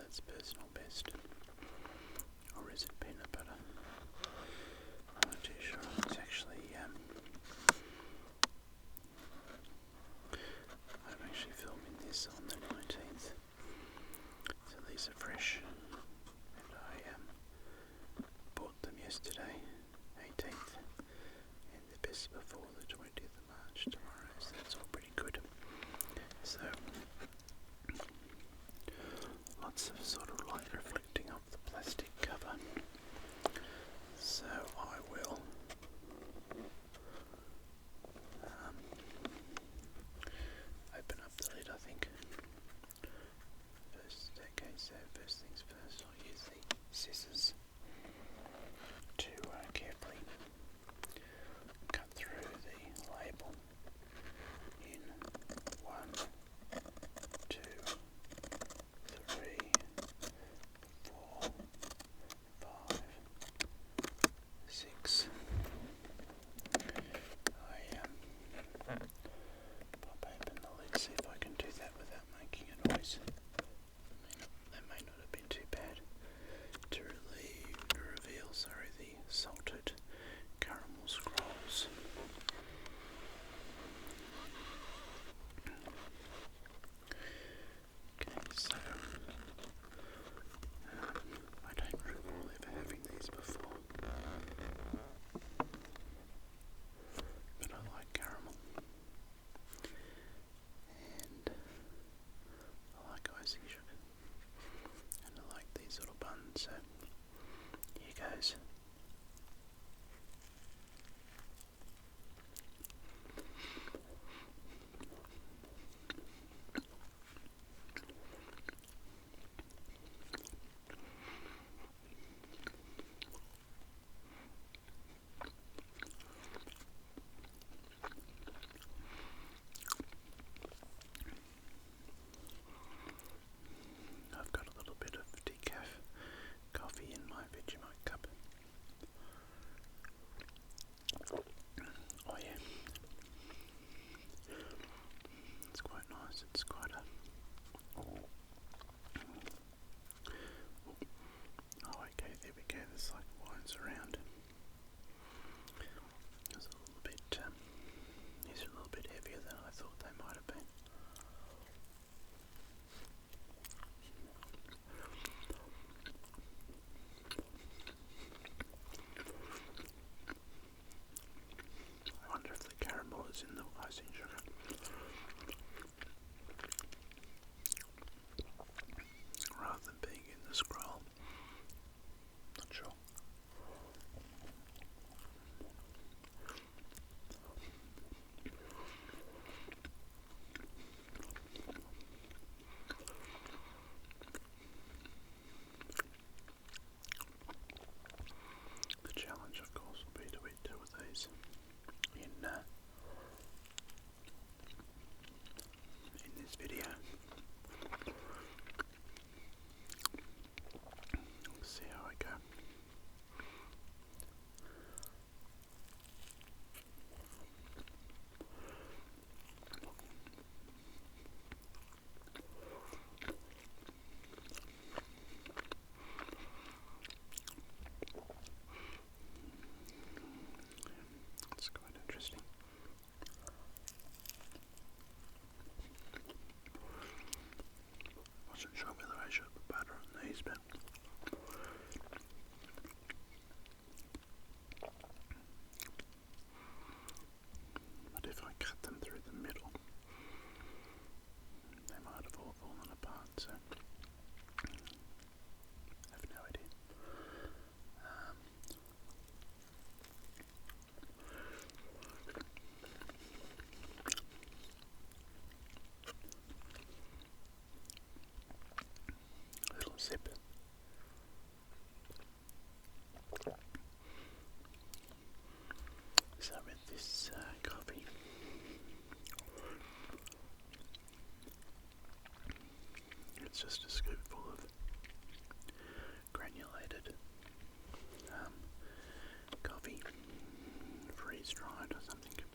that's personal best. Or is it peanut butter? I'm not too sure. It's actually, I'm actually filming this on the 19th. So these are fresh. And I bought them yesterday, 18th. And the best before the 20th of March tomorrow. So that's all pretty good. So lots of sort of light reflecting off the plastic cover. So I will open up the lid, I think. First things first, I'll use the scissors to carefully cut through the label in 1, 2, 3, 4, 5, 6. I pop open the lid, see if I can do that without making a noise. That may not have been too bad. To reveal the salted caramel scrolls. Okay, so I don't recall ever having these before, but I like caramel, and I like icing sugar, and I like these little buns, so here goes. I've got a little bit of decaf coffee in my Vegemite cup. Oh yeah, it's quite nice. It's quite a... Oh okay, there we go. There's like wines around. It's a little bit, these are a little bit heavier than I thought they might have been. I wonder if the caramel is in the icing sugar. Rather than being in the scroll. Not sure. The challenge, of course, will be to eat 2 of these in this video. We'll see how I go. It's quite interesting. Wasn't sure whether I should put butter on these, but if I cut them through the middle, they might have all fallen apart, so I have no idea. A little sip. So with this coffee, it's just a scoopful of granulated coffee, freeze-dried or something,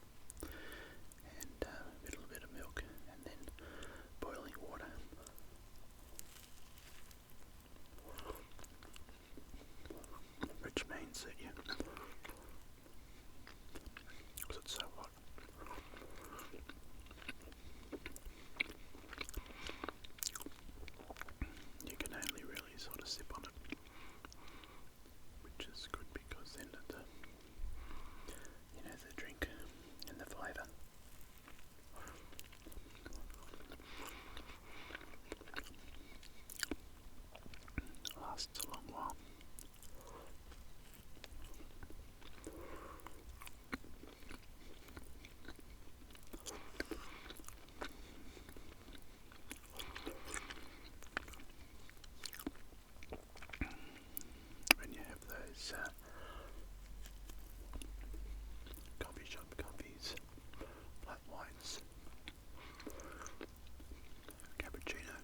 and a little bit of milk, and then boiling water. lasts a long while. When you have those coffee shop coffees, flat whites, cappuccino,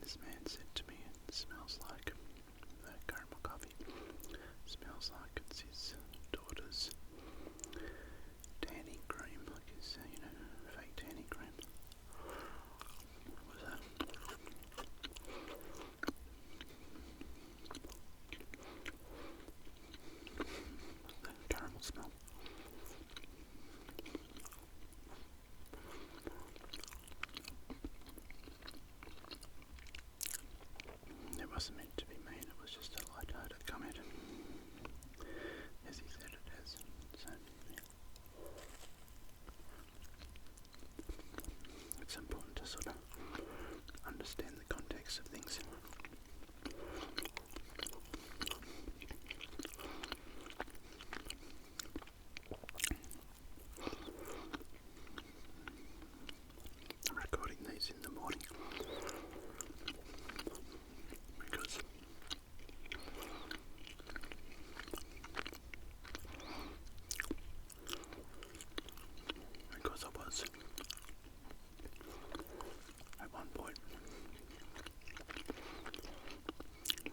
This man said to me, it smells like caramel coffee. Smells like it's his daughter's tanning cream, like his, fake tanning cream. What was that? The caramel smell. It wasn't meant to be mean, it was just a light-hearted comment. As he said it has. So, yeah. It's important to sort of understand the context of things. I'm recording these in the morning because I was at one point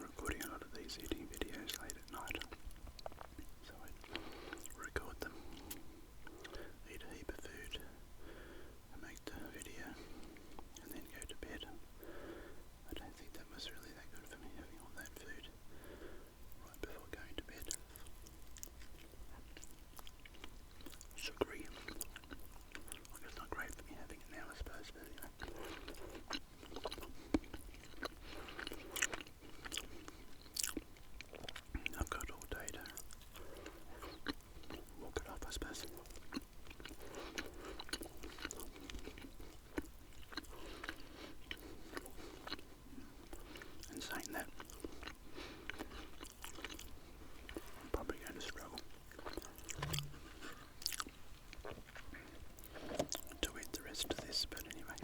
recording a lot of these eating videos late at night. So I record them, eat a heap of food, and make the video, and then go to bed. I don't think that was really that good for me, having all that food right before going to bed. Sugary. Well, it's not great for me having it now, I suppose, but anyway. I've got all day to walk it off, I suppose. And saying that, I'm probably going to struggle to eat the rest of this, but anyway,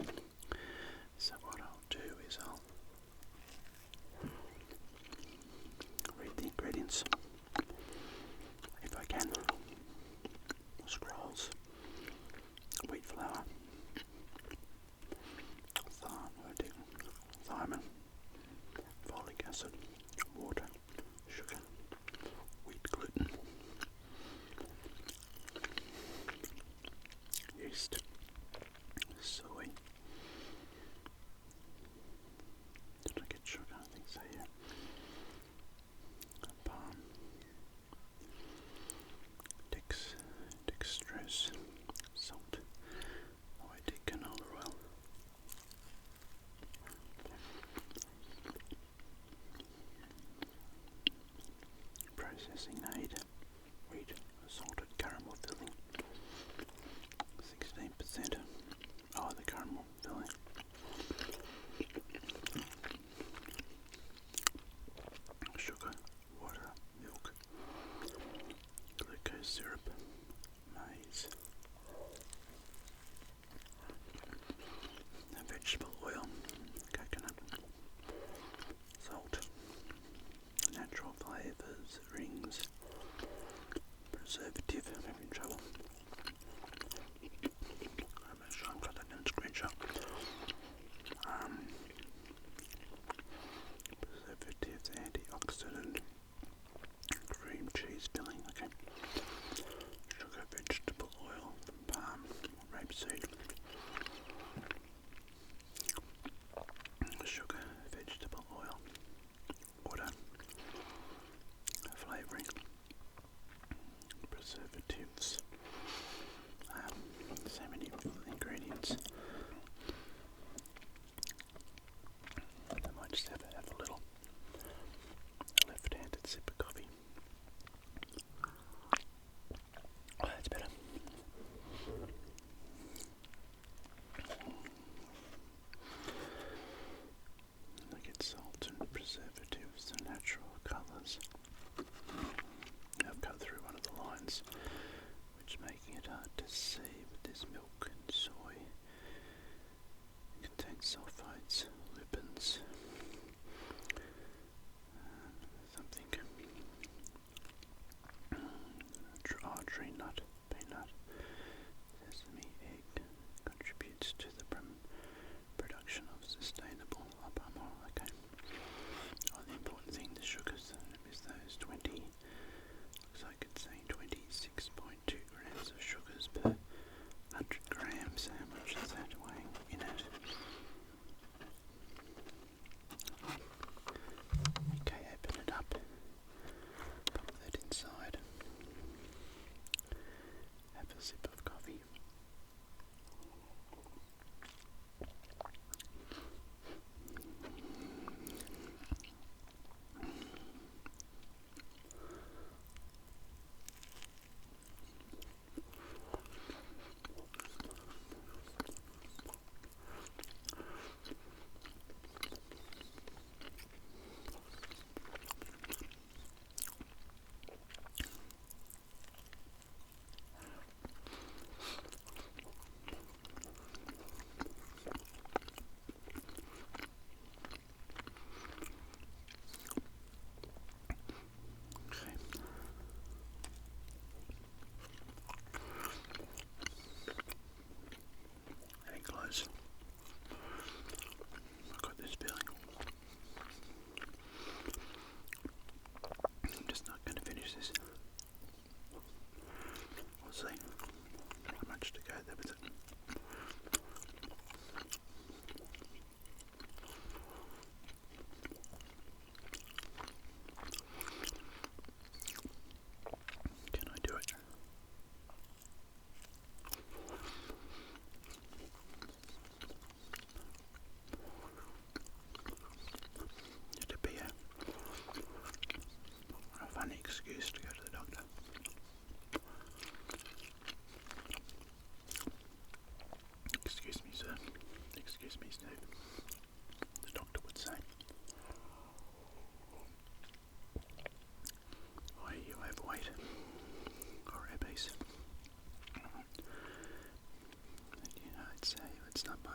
grams. How much is that weighing in it? Okay, open it up. Pop that inside. Have a sip of coffee. Close. I've got this feeling. I'm just not going to finish this. We'll see. Not much to go there with it. Can I do it? It'd be a funny excuse to go to the doctor. Excuse me, sir. Excuse me, Steve. The doctor would say. Are you overweight or obese? And, you know, it's not my